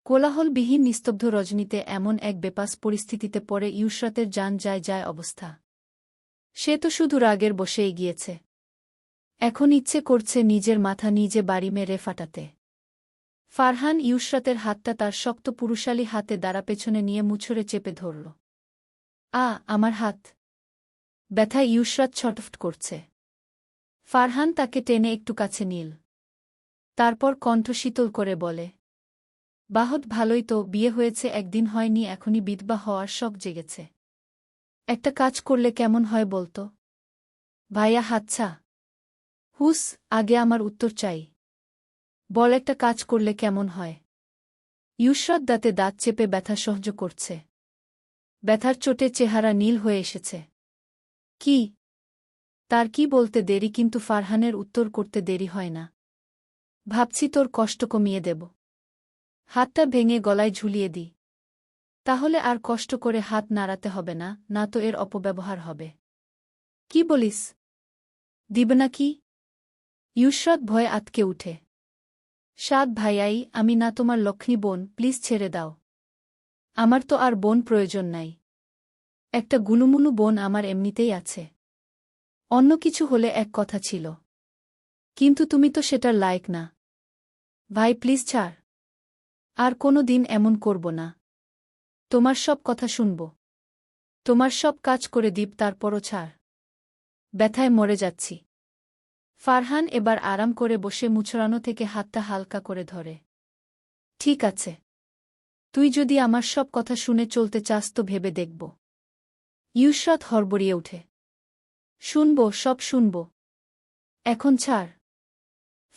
কোলাহলবিহীন নিস্তব্ধ রজনীতে এমন এক বেপাস পরিস্থিতিতে পড়ে ইউসরাতের জান যায় অবস্থা। সে তো শুধু রাগের বসেই গিয়েছে। এখন ইচ্ছে করছে নিজের মাথা নিজে বাড়ি মেরে ফাটাতে। ফারহান ইউসরাতের হাতটা তার শক্ত পুরুষালী হাতে দ্বারা পেছনে নিয়ে মুছড়ে চেপে ধরল। আমার হাত! ব্যথায় ইউসরাত ছটফট করছে। ফারহান তাকে টেনে একটু কাছে নিল। তারপর কণ্ঠ শীতল করে বলে, বাহত ভালোই তো, বিয়ে হয়েছে একদিন হয়নি, এখনই বিধবা হওয়ার শখ জেগেছে। একটা কাজ করলে কেমন হয় বলতো? ভাইয়া হাতছা। হুস, আগে আমার উত্তর চাই। বল একটা কাজ করলে কেমন হয়? ইউসরাত দাঁতে দাঁত চেপে ব্যথা সহ্য করছে। ব্যথার চোটে চেহারা নীল হয়ে এসেছে। কি? তার কি বলতে দেরি, কিন্তু ফারহানের উত্তর করতে দেরি হয় না। ভাবছি তোর কষ্ট কমিয়ে দেব। হাতটা ভেঙে গলায় ঝুলিয়ে দিই। তাহলে আর কষ্ট করে হাত নাড়াতে হবে না, না তো এর অপব্যবহার হবে। কি বলিস? দিবে না কি? ইউসরাত ভয়ে আতকে উঠে। সাদ ভাইয়াই, আমি না তোমার লক্ষ্মী বোন, প্লিজ ছেড়ে দাও। আমার তো আর বোন প্রয়োজন নাই। একটা গুলুমুলু বোন আমার এমনিতেই আছে। অন্য কিছু হলে এক কথা ছিল, কিন্তু তুমি তো সেটার লায়ক না। ভাই প্লিজ ছাড়। আর কোনো দিন এমন করব না। তোমার সব কথা শুনব। তোমার সব কাজ করে দিব, তারপরও ছাড়। ব্যথায় মরে যাচ্ছি। ফারহান এবার আরাম করে বসে মুছড়ানো থেকে হাতটা হালকা করে ধরে। ঠিক আছে, তুই যদি আমার সব কথা শুনে চলতে চাস তো ভেবে দেখব। ইউসরাত হড়বড়িয়ে উঠে। শুনব, সব শুনব। এখন ছাড়।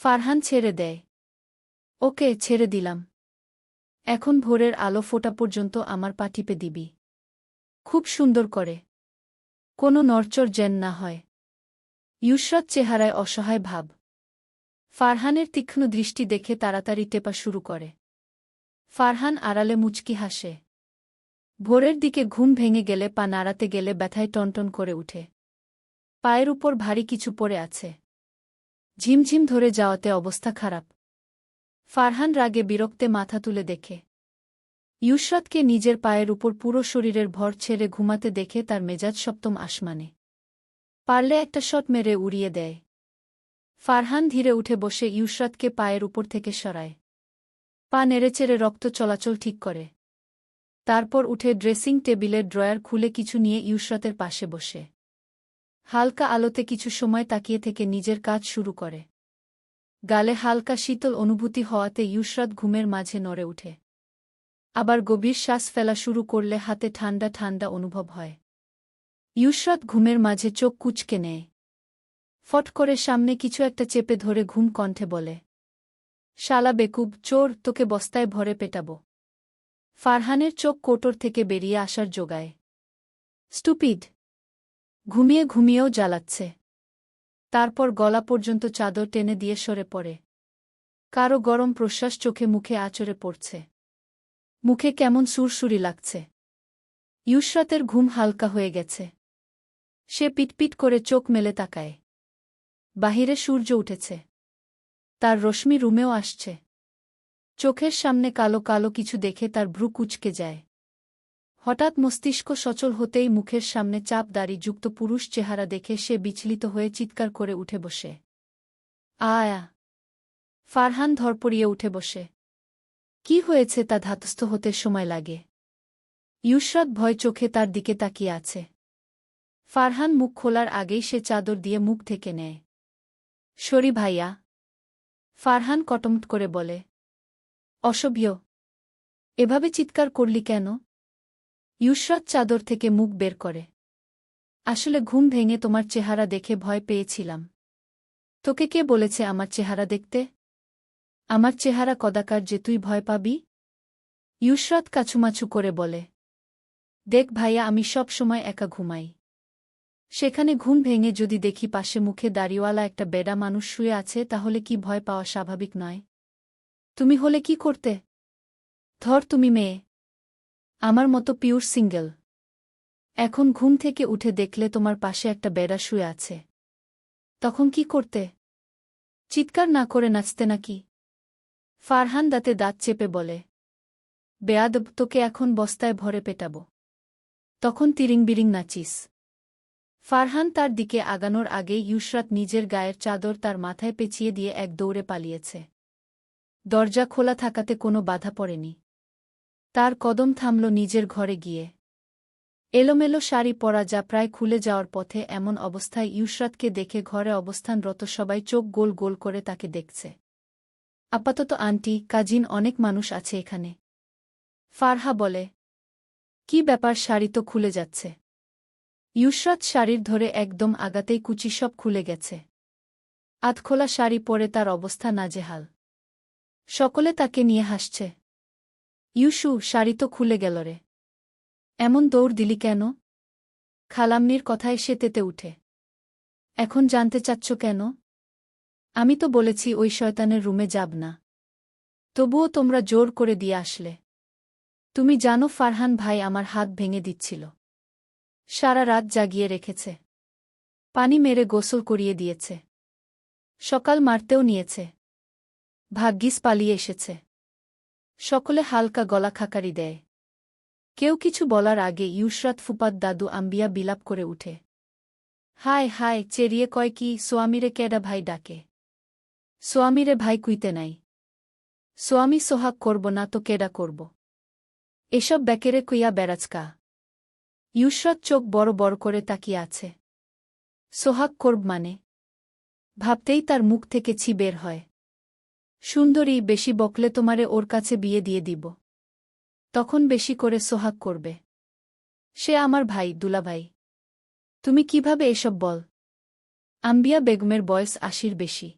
ফারহান ছেড়ে দেয়। ওকে, ছেড়ে দিলাম। এখন ভোরের আলো ফোটা পর্যন্ত আমার পা টিপে দিবি। খুব সুন্দর করে। কোনো নড়চড় যেন না হয়। ইউসরাত চেহারায় অসহায় ভাব। ফারহানের তীক্ষ্ণ দৃষ্টি দেখে তাড়াতাড়ি টেপা শুরু করে। ফারহান আড়ালে মুচকি হাসে। ভোরের দিকে ঘুম ভেঙে গেলে পা নাড়াতে গেলে ব্যথায় টনটন করে উঠে। পায়ের উপর ভারী কিছু পড়ে আছে। ঝিমঝিম ধরে যাওয়াতে অবস্থা খারাপ। ফারহান রাগে বিরক্তে মাথা তুলে দেখে। ইউসরাতকে নিজের পায়ের উপর পুরো শরীরের ভর ছেড়ে ঘুমাতে দেখে তার মেজাজ সপ্তম আসমানে। পারলে একটা শট মেরে উড়িয়ে দেয়। ফারহান ধীরে উঠে বসে ইউসরাতকে পায়ের উপর থেকে সরায়। পা নেড়েচেড়ে রক্ত চলাচল ঠিক করে। তারপর উঠে ড্রেসিং টেবিলের ড্রয়ার খুলে কিছু নিয়ে ইউসরাতের পাশে বসে হালকা আলোতে কিছু সময় তাকিয়ে থেকে নিজের কাজ শুরু করে। গালে হালকা শীতল অনুভূতি হওয়াতে ইউসরাত ঘুমের মাঝে নড়ে উঠে। আবার গভীর শ্বাস ফেলা শুরু করলে হাতে ঠান্ডা ঠান্ডা অনুভব হয়। ইউসরাত ঘুমের মাঝে চোখ কুঁচকে নেয়। ফট করে সামনে কিছু একটা চেপে ধরে ঘুম কণ্ঠে বলে, শালা বেকুব, চোর, তোকে বস্তায় ভরে পেটাবো। ফারহানের চোখ কোটর থেকে বেরিয়ে আসার জোগায়। স্টুপিড! ঘুমিয়ে ঘুমিয়েও জ্বালাচ্ছে। তারপর গলা পর্যন্ত চাদর টেনে দিয়ে সরে পড়ে। কারো গরম প্রশ্বাস চোখে মুখে আঁচড়ে পড়ছে। মুখে কেমন সুরসুরি লাগছে। ইউসরাতের ঘুম হালকা হয়ে গেছে। সে পিটপিট করে চোখ মেলে তাকায়। বাহিরে সূর্য উঠেছে। তার রশ্মি রুমেও আসছে। চোখের সামনে কালো কালো কিছু দেখে তার ভ্রু কুঁচকে যায়। হঠাৎ মস্তিষ্ক সচল হতেই মুখের সামনে চাপ দাড়ি যুক্ত পুরুষ চেহারা দেখে সে বিচলিত হয়ে চিৎকার করে উঠে বসে। আয়া! ফারহান ধরপড়িয়ে উঠে বসে। কি হয়েছে তা ধাতস্থ হতে সময় লাগে। ইউসরাত ভয় চোখে তার দিকে তাকিয়ে আছে। ফারহান মুখ খোলার আগেই সে চাদর দিয়ে মুখ ঢেকে নেয়। সরি ভাইয়া। ফারহান কটমট করে বলে। অসভ্য! এভাবে চিৎকার করলি কেন? ইউসরাত চাদর থেকে মুখ বের করে। আসলে ঘুম ভেঙে তোমার চেহারা দেখে ভয় পেয়েছিলাম। তোকে কে বলেছে আমার চেহারা দেখতে? আমার চেহারা কদাকার যে তুই ভয় পাবি? ইউসরাত কাছুমাছু করে বলে। দেখ ভাইয়া, আমি সব সময় একা ঘুমাই। সেখানে ঘুম ভেঙে যদি দেখি পাশে মুখে দাড়িওয়ালা একটা বেডা মানুষ শুয়ে আছে, তাহলে কি ভয় পাওয়া স্বাভাবিক নয়? তুমি হলে কি করতে? ধর, তুমি মেয়ে, আমার মতো পিওর সিঙ্গেল। এখন ঘুম থেকে উঠে দেখলে তোমার পাশে একটা বেডা শুয়ে আছে, তখন কি করতে? চিৎকার না করে নাচতে নাকি? ফারহান দাঁতে দাঁত চেপে বলে। বেয়াদব, তোকে এখন বস্তায় ভরে পেটাব। তখন তিরিং-বিরিং নাচিস। ফারহান তার দিকে আগানোর আগেই ইউসরাত নিজের গায়ের চাদর তার মাথায় পেঁচিয়ে দিয়ে এক দৌড়ে পালিয়েছে। দরজা খোলা থাকাতে কোনো বাধা পড়েনি। তার কদম থামল নিজের ঘরে গিয়ে। এলোমেলো শাড়ি পরা যা প্রায় খুলে যাওয়ার পথে, এমন অবস্থায় ইউসরাতকে দেখে ঘরে অবস্থানরত সবাই চোখ গোল গোল করে তাকে দেখছে। আপাতত আন্টি, কাজিন, অনেক মানুষ আছে এখানে। ফারহা বলে। কি ব্যাপার, শাড়ি তো খুলে যাচ্ছে। ইউসরাত শাড়ির ধরে একদম আগাতেই কুচি সব খুলে গেছে। আধখোলা শাড়ি পরে তার অবস্থা নাজেহাল। সকলে তাকে নিয়ে হাসছে। ইউসু, শাড়ি তো খুলে গেল রে, এমন দৌড় দিলি কেন? খালাম্নির কথায় সে তেতে উঠে। এখন জানতে চাচ্ছ কেন? আমি তো বলেছি ওই শয়তানের রুমে যাব না, তবুও তোমরা জোর করে দিয়ে আসলে। তুমি জানো ফারহান ভাই আমার হাত ভেঙে দিচ্ছিল, সারা রাত জাগিয়ে রেখেছে, পানি মেরে গোসল করিয়ে দিয়েছে, সকাল মারতেও নিয়েছে, ভাগ্যিস পালিয়ে এসেছে। সকলে হালকা গলা খাকারি দেয়। কেউ কিছু বলার আগে ইউসরাত ফুপাত দাদু আম্বিয়া বিলাপ করে উঠে। হায় হায়, চেরিয়ে কয় কি, সোয়ামীরে কেডা ভাই ডাকে? সোয়ামীরে ভাই কুইতে নাই। সোয়ামী সোহাগ করব না তো কেডা করব? এসব ব্যাকেরে কুইয়া বেড়াচকা। ইউসরাত চোখ বড় বড় করে তাকিয়ে আছে। সোহাগ করব মানে? ভাবতেই তার মুখ থেকে ছি বের হয়। সুন্দরী, বেশি বকলে তোমারে ওর কাছে বিয়ে দিয়ে দিব, তখন বেশি করে সোহাগ করবে। সে আমার ভাই, দুলাভাই। তুমি কিভাবে এসব বল? আম্বিয়া বেগমের বয়স ৮০-র বেশি।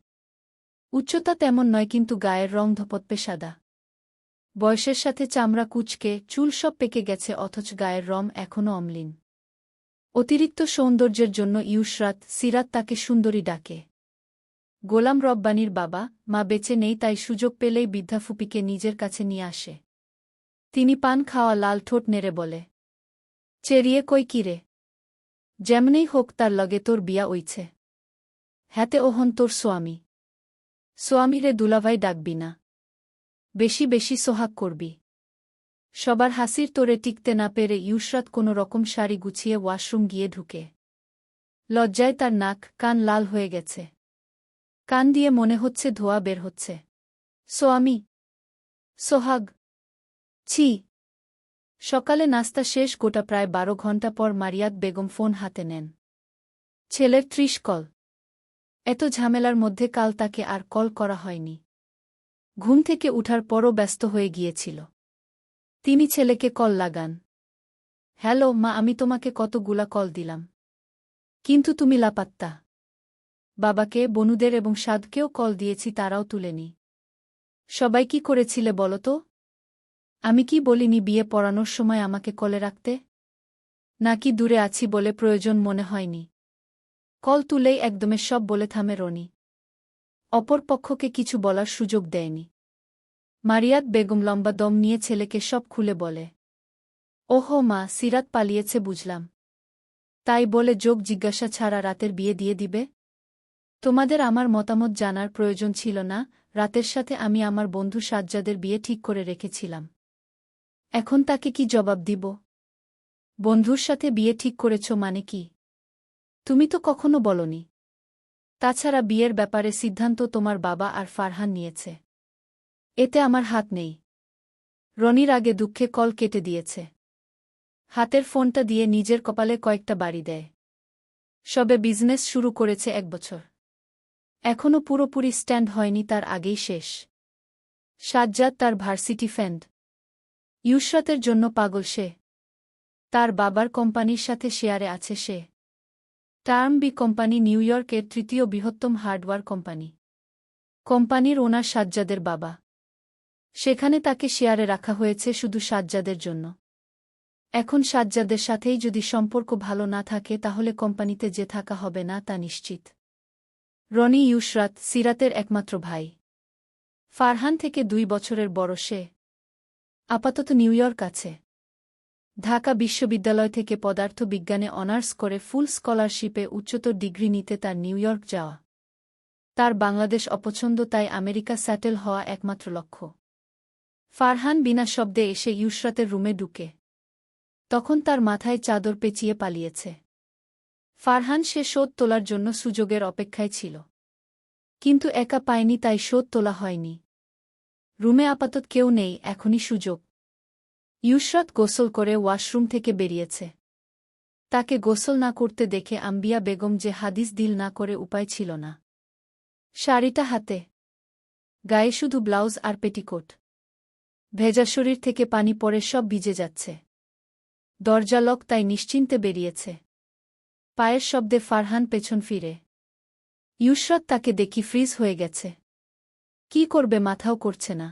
উচ্চতা তেমন নয়, কিন্তু গায়ের রং ধপধপে সাদা। বয়সের সাথে চামড়া কুঁচকে, চুল সব পেকে গেছে, অথচ গায়ের রং এখনও অম্লিন। অতিরিক্ত সৌন্দর্যের জন্য ইউসরাত, সিরাত তাকে সুন্দরী ডাকে। গোলাম রব্বানীর বাবা মা বেঁচে নেই, তাই সুযোগ পেলেই বৃদ্ধা ফুপিকে নিজের কাছে নিয়ে আসে। তিনি পান খাওয়া লাল ঠোঁট নেড়ে বলে, চেরিয়ে কই কিরে? যেমনেই হোক তার লগে তোর বিয়া ওইছে। হ্যাতে ওহন তোর সোয়ামী। সোয়ামীরে দুলাভাই ডাকবি না, বেশি বেশি সোহাগ করবি। সবার হাসির তোরে টিকতে না পেরে ইউসরাত কোনো রকম শাড়ি গুছিয়ে ওয়াশরুম গিয়ে ঢুকে। লজ্জায় তার নাক কান লাল হয়ে গেছে। কান দিয়ে মনে হচ্ছে ধোঁয়া বের হচ্ছে। সোয়ামী, সোহাগ, ছি। সকালে নাস্তা শেষ, গোটা প্রায় ১২ ঘণ্টা পর মারিয়াত বেগম ফোন হাতে নেন। ছেলের ৩০ কল। এত ঝামেলার মধ্যে কাল তাকে আর কল করা হয়নি। ঘুম থেকে উঠার পরও ব্যস্ত হয়ে গিয়েছিল। তিনি ছেলেকে কল লাগান। হ্যালো মা, আমি তোমাকে কতগুলা কল দিলাম, কিন্তু তুমি লাপাত্তা। বাবাকে, বনুদের এবং সাদকেও কল দিয়েছি, তারাও তুলেনি। সবাই কি করেছিলে বলো তো? আমি কি বলিনি বিয়ে পড়ানোর সময় আমাকে কলে রাখতে? নাকি দূরে আছি বলে প্রয়োজন মনে হয়নি? কল তুলেই একদমে সব বলে থামে রনি। অপর পক্ষকে কিছু বলার সুযোগ দেয়নি। মারিয়াত বেগম লম্বা দম নিয়ে ছেলেকে সব খুলে বলে। ওহো মা, সিরাত পালিয়েছে বুঝলাম। তাই বলে যোগ জিজ্ঞাসা ছাড়া রাতের বিয়ে দিয়ে দিবে? তোমাদের আমার মতামত জানার প্রয়োজন ছিল না। রাতের সাথে আমি আমার বন্ধু সাজ্জাদের বিয়ে ঠিক করে রেখেছিলাম। এখন তাকে কি জবাব দিব? বন্ধুর সাথে বিয়ে ঠিক করেছ মানে কি? তুমি তো কখনো বলনি। তাছাড়া বিয়ের ব্যাপারে সিদ্ধান্ত তোমার বাবা আর ফারহান নিয়েছে, এতে আমার হাত নেই। রনির আগে দুঃখে কল কেটে দিয়েছে। হাতের ফোনটা দিয়ে নিজের কপালে কয়েকটা বাড়ি দেয়। সবে বিজনেস শুরু করেছে ১ বছর। এখনও পুরোপুরি স্ট্যান্ড হয়নি, তার আগেই শেষ। সাজ্জাদ তার ভার্সিটি ফ্রেন্ড। ইউসরাতের জন্য পাগল সে। তার বাবার কোম্পানির সাথে শেয়ারে আছে সে। টার্ম বি কোম্পানি নিউ ইয়র্কের ৩য় বৃহত্তম হার্ডওয়্যার কোম্পানি। কোম্পানির ওনার সাজ্জাদের বাবা। সেখানে তাকে শেয়ারে রাখা হয়েছে শুধু সাজ্জাদের জন্য। এখন সাজ্জাদের সাথেই যদি সম্পর্ক ভালো না থাকে তাহলে কোম্পানিতে যে থাকা হবে না তা নিশ্চিত। রনি ইউসরাত, সিরাতের একমাত্র ভাই। ফারহান থেকে ২ বছরের বড় সে। আপাতত নিউ ইয়র্ক আছে। ঢাকা বিশ্ববিদ্যালয় থেকে পদার্থ বিজ্ঞানে অনার্স করে ফুল স্কলারশিপে উচ্চতর ডিগ্রি নিতে তার নিউ ইয়র্ক যাওয়া। তার বাংলাদেশ অপছন্দ, তাই আমেরিকা স্যাটেল হওয়া একমাত্র লক্ষ্য। ফারহান বিনা শব্দে এসে ইউসরাতের রুমে ঢুকে। তখন তার মাথায় চাদর পেঁচিয়ে পালিয়েছে। ফারহান সে শোধ তোলার জন্য সুযোগের অপেক্ষায় ছিল। কিন্তু একা পায়নি, তাই শোধ তোলা হয়নি। রুমে আপাতত কেউ নেই, এখনই সুযোগ। ইউসরাত গোসল করে ওয়াশরুম থেকে বেরিয়েছে। তাকে গোসল না করতে দেখে আম্বিয়া বেগম যে হাদিস দিল না করে উপায় ছিল না। শাড়িটা হাতে, গায়ে শুধু ব্লাউজ আর পেটিকোট। ভেজা শরীর থেকে পানি পড়ে সব ভিজে যাচ্ছে। দরজা লক, তাই নিশ্চিন্তে বেরিয়েছে। পায়ের শব্দে ফারহান পেছন ফিরে। ইউসরাত তাকে দেখি ফ্রিজ হয়ে গেছে। কি করবে মাথাও করছে না।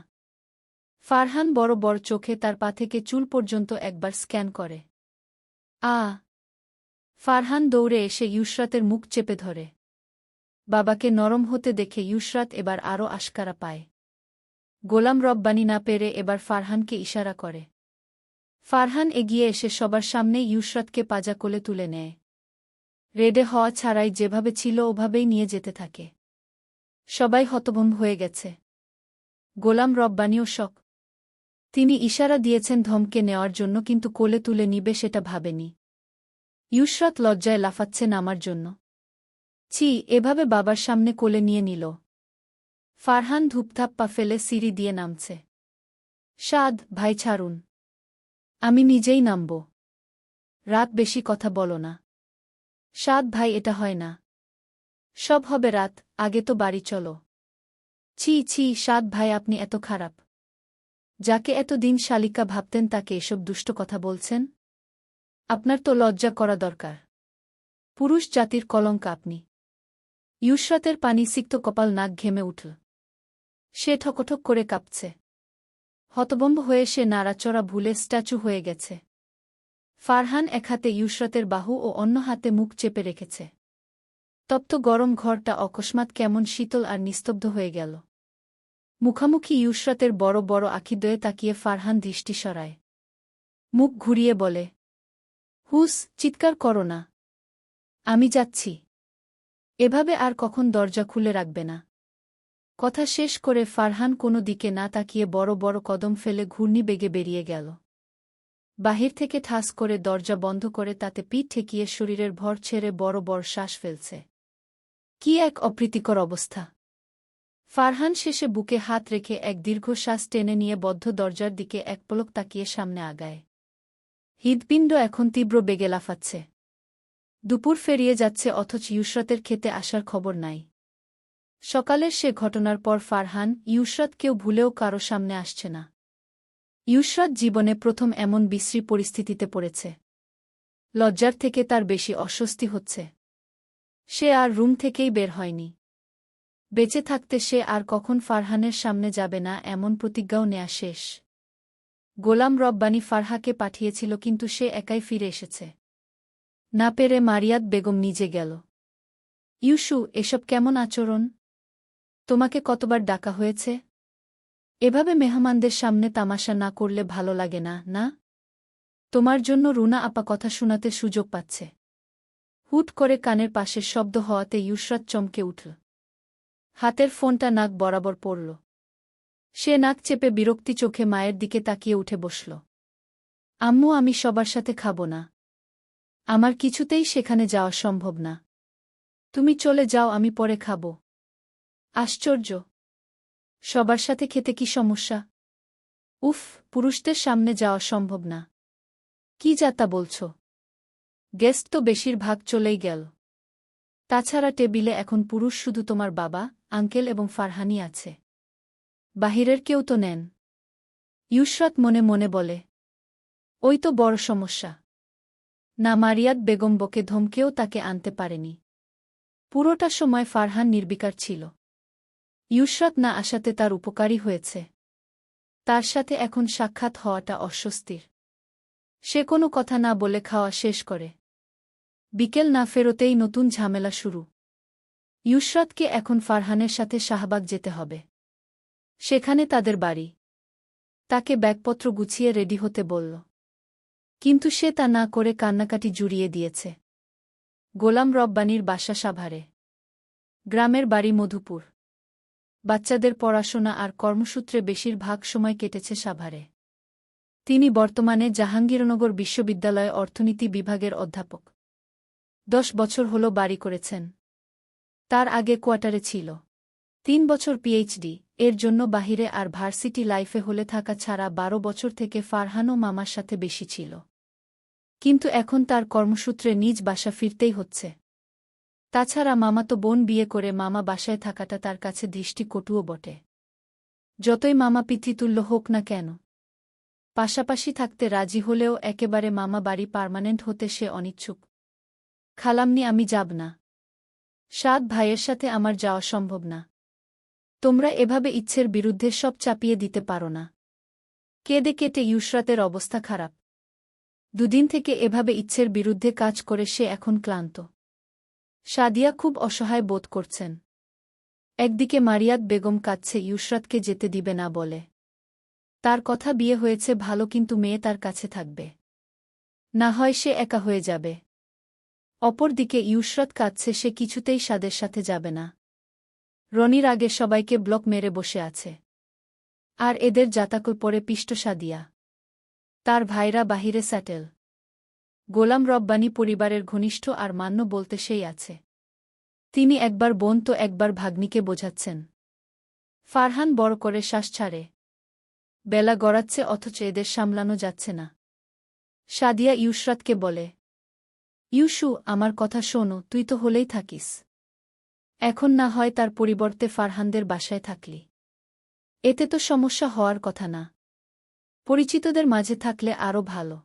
ফারহান বড় বড় চোখে তার পা থেকে চুল পর্যন্ত একবার স্ক্যান করে। ফারহান দৌড়ে এসে ইউসরাতের মুখ চেপে ধরে। বাবাকে নরম হতে দেখে ইউসরাত এবার আরও আশকারা পায়। গোলাম রব্বানী না পেরে এবার ফারহানকে ইশারা করে। ফারহান এগিয়ে এসে সবার সামনে ইউসরাতকে পাজা কোলে তুলে নেয়। রেডে হওয়া ছাড়াই যেভাবে ছিল ওভাবেই নিয়ে যেতে থাকে। সবাই হতভম্ব হয়ে গেছে। গোলাম রব্বানীও শক। তিনি ইশারা দিয়েছেন ধমকে নেওয়ার জন্য, কিন্তু কোলে তুলে নিবে সেটা ভাবেনি। ইউসরাত লজ্জায় লাফাচ্ছে নামার জন্য। ছি, এভাবে বাবার সামনে কোলে নিয়ে নিল। ফারহান ধূপধাপ পা ফেলে সিঁড়ি দিয়ে নামছে। সাদ ভাই, ছাড়ুন, আমি নিজেই নামব। রাত, বেশি কথা বলো না। সাদ ভাই, এটা হয় না। সব হবে রাত, আগে তো বাড়ি চলো। ছি ছি সাদ ভাই, আপনি এত খারাপ। যাকে এতদিন শালিকা ভাবতেন তাকে এসব দুষ্ট কথা বলছেন। আপনার তো লজ্জা করা দরকার। পুরুষ জাতির কলঙ্ক আপনি। ইউসরাতের পানি সিক্ত কপাল, নাক ঘেমে উঠল। সে ঠকঠক করে কাঁপছে। হতভম্ব হয়ে সে নাড়াচড়া ভুলে স্ট্যাচু হয়ে গেছে। ফারহান এক হাতে ইউসরাতের বাহু ও অন্য হাতে মুখ চেপে রেখেছে। তপ্ত গরম ঘরটা অকস্মাৎ কেমন শীতল আর নিস্তব্ধ হয়ে গেল। মুখামুখি ইউসরাতের বড় বড় আখিদ্বয়ে তাকিয়ে ফারহান দৃষ্টি সরায়। মুখ ঘুরিয়ে বলে, হুস, চিৎকার করো না। আমি যাচ্ছি। এভাবে আর কখন দরজা খুলে রাখবে না। কথা শেষ করে ফারহান কোনো দিকে না তাকিয়ে বড় বড় কদম ফেলে ঘূর্ণিবেগে বেরিয়ে গেল। বাহির থেকে ঠাস করে দরজা বন্ধ করে তাতে পিঠ ঠেকিয়ে শরীরের ভর ছেড়ে বড় বড় শ্বাস ফেলছে। কি এক অপ্রীতিকর অবস্থা। ফারহান শেষে বুকে হাত রেখে এক দীর্ঘশ্বাস টেনে নিয়ে বদ্ধ দরজার দিকে এক পলক তাকিয়ে সামনে আগায়। হৃদপিণ্ড এখন তীব্র বেগে লাফাচ্ছে। দুপুর ফেরিয়ে যাচ্ছে, অথচ ইউসরাতের খেতে আসার খবর নাই। সকালের সে ঘটনার পর ফারহান, ইউসরাত কেউ ভুলেও কারো সামনে আসছে না। ইউসরাত জীবনে প্রথম এমন বিশ্রী পরিস্থিতিতে পড়েছে। লজ্জার থেকে তার বেশি অস্বস্তি হচ্ছে। সে আর রুম থেকেই বের হয়নি। বেঁচে থাকতে সে আর কখন ফারহানের সামনে যাবে না, এমন প্রতিজ্ঞাও নেয়া শেষ। গোলাম রব্বানী ফারহাকে পাঠিয়েছিল, কিন্তু সে একাই ফিরে এসেছে। না পেরে মারিয়াত বেগম নিজে গেল। ইউসু, এসব কেমন আচরণ? তোমাকে কতবার ডাকা হয়েছে? এভাবে মেহমানদের সামনে তামাশা না করলে ভালো লাগে না, না? তোমার জন্য রুনা আপা কথা শোনাতে সুযোগ পাচ্ছে। হুট করে কানের পাশের শব্দ হওয়াতে ইউসরাত চমকে উঠল। হাতের ফোনটা নাক বরাবর পড়ল। সে নাক চেপে বিরক্তি চোখে মায়ের দিকে তাকিয়ে উঠে বসল। আম্মু, আমি সবার সাথে খাব না। আমার কিছুতেই সেখানে যাওয়া সম্ভব না। তুমি চলে যাও, আমি পরে খাব। আশ্চর্য, সবার সাথে খেতে কি সমস্যা? উফ, পুরুষদের সামনে যাওয়া সম্ভব না? কি যাতা বলছ? গেস্ট তো বেশিরভাগ চলেই গেল। তাছাড়া টেবিলে এখন পুরুষ শুধু তোমার বাবা, আঙ্কেল এবং ফারহানি আছে। বাহিরের কেউ তো নেন। ইউসরাত মনে মনে বলে, ওই তো বড় সমস্যা। না, মারিয়াত বেগম বকে ধমকেও তাকে আনতে পারেনি। পুরোটা সময় ফারহান নির্বিকার ছিল। ইউসরাত না আসাতে তার উপকারী হয়েছে। তার সাথে এখন সাক্ষাৎ হওয়াটা অস্বস্তির। সে কোনো কথা না বলে খাওয়া শেষ করে। বিকেল না ফেরোতেই নতুন ঝামেলা শুরু। ইউসরাতকে এখন ফারহানের সাথে শাহবাগ যেতে হবে। সেখানে তাদের বাড়ি। তাকে ব্যাগপত্র গুছিয়ে রেডি হতে বলল। কিন্তু সে তা না করে কান্নাকাটি জুড়িয়ে দিয়েছে। গোলাম রব্বানীর বাসা সাভারে। গ্রামের বাড়ি মধুপুর। বাচ্চাদের পড়াশোনা আর কর্মসূত্রে বেশিরভাগ সময় কেটেছে সাভারে। তিনি বর্তমানে জাহাঙ্গীরনগর বিশ্ববিদ্যালয়ে অর্থনীতি বিভাগের অধ্যাপক। 10 বছর হল বাড়ি করেছেন। তার আগে কোয়ার্টারে ছিল 3 বছর পিএইচডি এর জন্য বাহিরে, আর ভার্সিটি লাইফে হলে থাকা ছাড়া 12 বছর থেকে ফারহানও মামার সাথে বেশি ছিল। কিন্তু এখন তার কর্মসূত্রে নিজ বাসা ফিরতেই হচ্ছে। তাছাড়া মামাতো বোন বিয়ে করে মামা বাসায় থাকাটা তার কাছে দৃষ্টিকটুও বটে। যতই মামা পিতৃতুল্য হোক না কেন, পাশাপাশি থাকতে রাজি হলেও একেবারে মামা বাড়ি পার্মানেন্ট হতে সে অনিচ্ছুক। খালাম্নি, আমি যাব না। 7 ভাইয়ের সাথে আমার যাওয়া সম্ভব না। তোমরা এভাবে ইচ্ছের বিরুদ্ধে সব চাপিয়ে দিতে পারো না। কেঁদে কেটে ইউসরাতের অবস্থা খারাপ। 2 দিন থেকে এভাবে ইচ্ছের বিরুদ্ধে কাজ করে সে এখন ক্লান্ত। সাদিয়া খুব অসহায় বোধ করছেন। একদিকে মারিয়াত বেগম কাঁদছে ইউসরাতকে যেতে দিবে না বলে। তার কথা বিয়ে হয়েছে ভালো, কিন্তু মেয়ে তার কাছে থাকবে না, হয় সে একা হয়ে যাবে। অপরদিকে ইউসরাত কাঁদছে, সে কিছুতেই সাদের সাথে যাবে না। রনির আগে সবাইকে ব্লক মেরে বসে আছে, আর এদের জাতাকল পরে পিষ্ট সাদিয়া। তার ভাইরা বাহিরে স্যাটেল। গোলাম রব্বানী পরিবারের ঘনিষ্ঠ আর মান্য বলতে সেই আছে। তিনি একবার বোন তো একবার ভাগ্নিকে বোঝাচ্ছেন। ফারহান বড় করে শ্বাস ছাড়ে। বেলা গড়াচ্ছে, অথচ এদের সামলানো যাচ্ছে না। সাদিয়া ইউসরাতকে বলে, ইউসু, আমার কথা শোনো, তুই তো হলেই থাকিস। এখন না হয় তার পরিবর্তে ফারহানদের বাসায় থাকলি। এতে তো সমস্যা হওয়ার কথা না। পরিচিতদের মাঝে থাকলে আরও ভালো।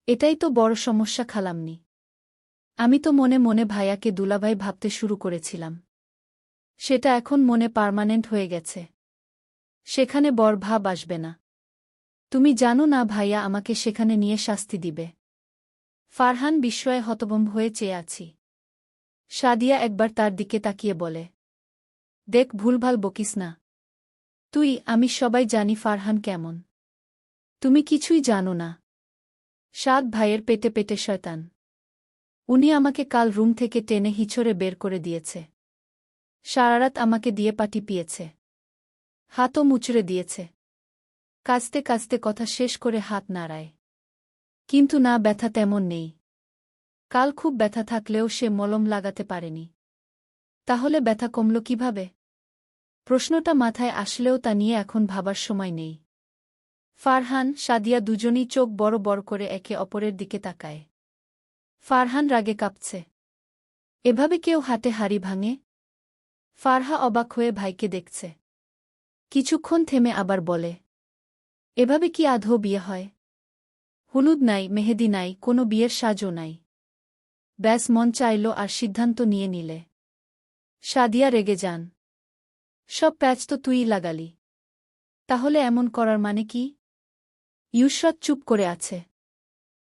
এটাই তো বড় সমস্যা খালাম্নি। আমি তো মনে মনে ভাইয়াকে দুলাভাই ভাবতে শুরু করেছিলাম। সেটা এখন মনে পার্মানেন্ট হয়ে গেছে। সেখানে বর ভাব আসবে না। তুমি জানো না ভাইয়া আমাকে সেখানে নিয়ে শাস্তি দিবে। ফারহান বিস্ময়ে হতভম্ব হয়ে চেয়ে আছি। সাদিয়া একবার তার দিকে তাকিয়ে বলে, দেখ, ভুলভাল বকিস না। আমি সবাই জানি ফারহান কেমন। তুমি কিছুই জানো না। 7 ভাইয়ের পেটে পেটে শয়তান। উনি আমাকে কাল রুম থেকে টেনে হিঁচড়ে বের করে দিয়েছে। সারারাত আমাকে দিয়ে পাটি পিয়েছে। হাতও মুচড়ে দিয়েছে। কাঁচতে কাঁচতে কথা শেষ করে হাত নাড়ায়। কিন্তু না, ব্যথা তেমন নেই। কাল খুব ব্যথা থাকলেও সে মলম লাগাতে পারেনি। তাহলে ব্যথা কমল কিভাবে? প্রশ্নটা মাথায় আসলেও তা নিয়ে এখন ভাবার সময় নেই। ফারহান, সাদিয়া দুজনই চোখ বড় বড় করে একে অপরের দিকে তাকায়। ফারহান রাগে কাঁপছে। এভাবে কেউ হাটে হাড়ি ভাঙে? ফারহা অবাক হয়ে ভাইকে দেখছে। কিছুক্ষণ থেমে আবার বলে, এভাবে কি আদৌ বিয়ে হয়? হলুদ নাই, মেহেদি নাই, কোনো বিয়ের সাজও নাই। ব্যাস মন চাইল আর সিদ্ধান্ত নিয়ে নিলে। সাদিয়া রেগে যান। সব প্যাচ তো তুইই লাগালি। তাহলে এমন করার মানে কি? ইউসরাত চুপ করে আছে।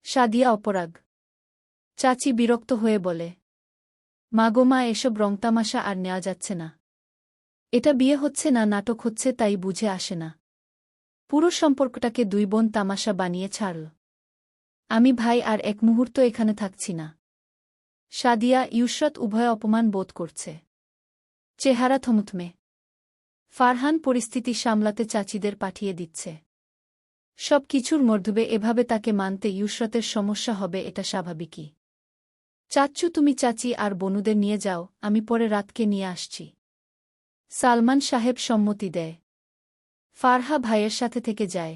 সাদিয়া অপরাগ। চাচি বিরক্ত হয়ে বলে, মাগো মা, এসব রংতামাশা আর নেওয়া যাচ্ছে না। এটা বিয়ে হচ্ছে না, নাটক হচ্ছে, তাই বুঝে আসে না। পুরো সম্পর্কটাকে 2 বোন তামাশা বানিয়ে ছাড়ল। আমি ভাই আর এক মুহূর্ত এখানে থাকছি না। সাদিয়া, ইউসরাত উভয় অপমান বোধ করছে। চেহারা থমথমে। ফারহান পরিস্থিতি সামলাতে চাচিদের পাঠিয়ে দিচ্ছে। সব কিছুর মধ্যে এভাবে তাকে মানতে ইউসরাতের সমস্যা হবে, এটা স্বাভাবিকই। চাচ্চু, তুমি চাচি আর বনুদের নিয়ে যাও, আমি পরে রাতকে নিয়ে আসছি। সালমান সাহেব সম্মতি দেয়। ফারহা ভাইয়ের সাথে থেকে যায়।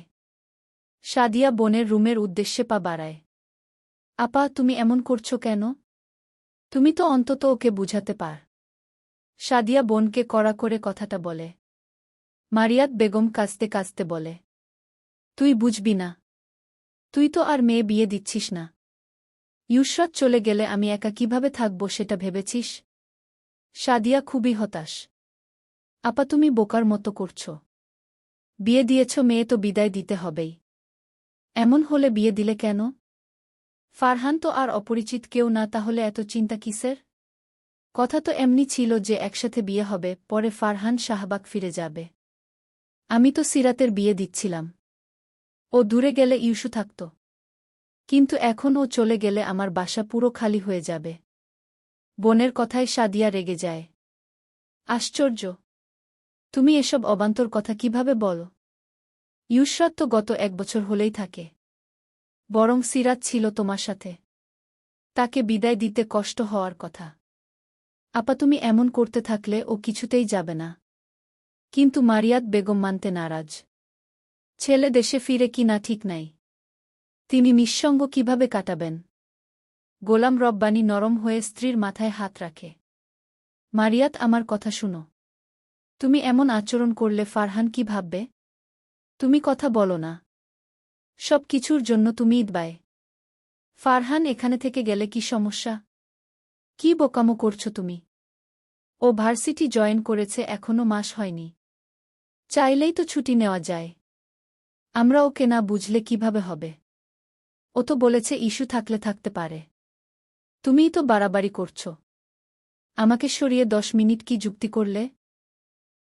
সাদিয়া বোনের রুমের উদ্দেশ্যে পা বাড়ায়। আপা, তুমি এমন করছো কেন? তুমি তো অন্তত ওকে বুঝাতে পার। সাদিয়া বোনকে কড়া করে কথাটা বলে। মারিয়াত বেগম কাঁচতে কাঁচতে বলে, তুই বুঝবি না। তুই তো আর মেয়ে বিয়ে দিচ্ছিস না। ইউসরাত চলে গেলে আমি একা কিভাবে থাকব সেটা ভেবেছিস? সাদিয়া খুবই হতাশ। আপা, তুমি বোকার মতো করছ। বিয়ে দিয়েছ, মেয়ে তো বিদায় দিতে হবেই। এমন হলে বিয়ে দিলে কেন? ফারহান তো আর অপরিচিত কেউ না, তাহলে এত চিন্তা কিসের? কথা তো এমনি ছিল যে একসাথে বিয়ে হবে, পরে ফারহান শাহবাগ ফিরে যাবে। আমি তো সিরাতের বিয়ে দিচ্ছিলাম। ও দূরে গেলে ইউসু থাকত। কিন্তু এখন ও চলে গেলে আমার বাসা পুরো খালি হয়ে যাবে। বোনের কথায় সাদিয়া রেগে যায়। আশ্চর্য! তুমি এসব অবান্তর কথা কিভাবে বলো? ইউসরাত তো গত 1 বছর হলেই থাকে। বরং সিরাত ছিল তোমার সাথে। তাকে বিদায় দিতে কষ্ট হওয়ার কথা। আপা তুমি এমন করতে থাকলে ও কিছুতেই যাবে না। কিন্তু মারিয়াত বেগম মানতে নারাজ। ছেলে দেশে ফিরে কি না ঠিক নাই। তিনি নিঃসঙ্গ কিভাবে কাটাবেন? গোলাম রব্বানী নরম হয়ে স্ত্রীর মাথায় হাত রাখে। মারিয়াত আমার কথা শুনো। তুমি এমন আচরণ করলে ফারহান কি ভাববে? তুমি কথা বলো না। সব কিছুর জন্য তুমিই দায়ী। ফারহান এখানে থেকে গেলে কি সমস্যা? কি বোকামো করছো তুমি? ও ভার্সিটি জয়েন করেছে এখনো মাস হয়নি। চাইলেই তো ছুটি নেওয়া যায়। আমরা ওকে না বুঝলে কিভাবে হবে? ও তো বলেছে ইস্যু থাকলে থাকতে পারে। তুমিই তো বাড়াবাড়ি করছো। আমাকে সরিয়ে 10 মিনিট কি যুক্তি করলে?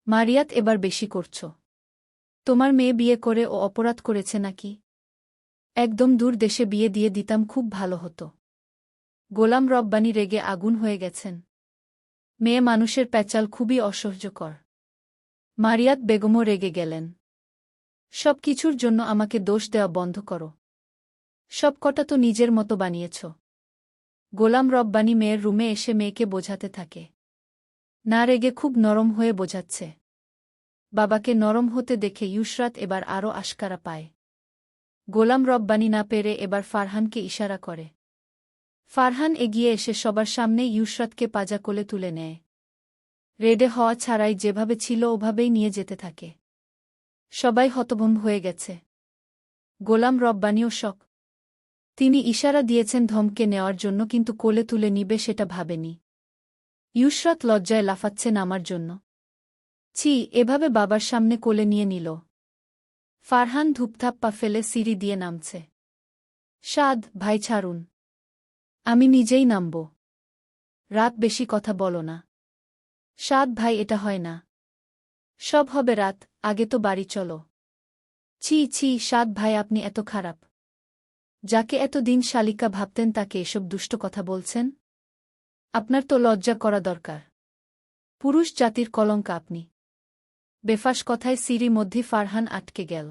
মারিয়াত এবার বেশি করছো। তোমার মেয়ে বিয়ে করে ও অপরাধ করেছে নাকি? একদম দূর দেশে বিয়ে দিয়ে দিতাম খুব ভালো হতো। গোলাম রব্বানী রেগে আগুন হয়ে গেছেন। মেয়ে মানুষের প্যাচাল খুবই অসহ্যকর। মারিয়াত বেগমও রেগে গেলেন। সব কিছুর জন্য আমাকে দোষ দেওয়া বন্ধ করো। সব কটা তো নিজের মতো বানিয়েছ। গোলাম রব্বানী মেয়ের রুমে এসে মেয়েকে বোঝাতে থাকে। না রেগে খুব নরম হয়ে বোঝাচ্ছে। বাবাকে নরম হতে দেখে ইউসরাত এবার আরও আশকারা পায়। গোলাম রব্বানী না পেরে এবার ফারহানকে ইশারা করে। ফারহান এগিয়ে এসে সবার সামনে ইউসরাতকে পাজা কোলে তুলে নেয়। রেডে হওয়া ছাড়াই যেভাবে ছিল ওভাবেই নিয়ে যেতে থাকে। সবাই হতভম্ব হয়ে গেছে। গোলাম রব্বানীও শক। তিনি ইশারা দিয়েছেন ধমকে নেওয়ার জন্য কিন্তু কোলে তুলে নিবে সেটা ভাবেনি। ইউসরাত লজ্জায় লাফাচ্ছে নামার জন্য। ছি এভাবে বাবার সামনে কোলে নিয়ে নিল। ফারহান ধূপধাপ পা ফেলে সিঁড়ি দিয়ে নামছে। সাদ ভাই ছাড়ুন। আমি নিজেই নামব। রাত বেশি কথা বলো না। সাদ ভাই এটা হয় না। সব হবে রাত, আগে তো বাড়ি চলো। ছি ছি সাদ ভাই আপনি এত খারাপ। যাকে এত দিন শালিকা ভাবতেন তাকে এসব দুষ্ট কথা বলছেন? আপনার তো লজ্জা করা দরকার। পুরুষ জাতির কলঙ্ক আপনি। বেফাস কথায় সিঁড়ি মধ্যে ফারহান আটকে গেল।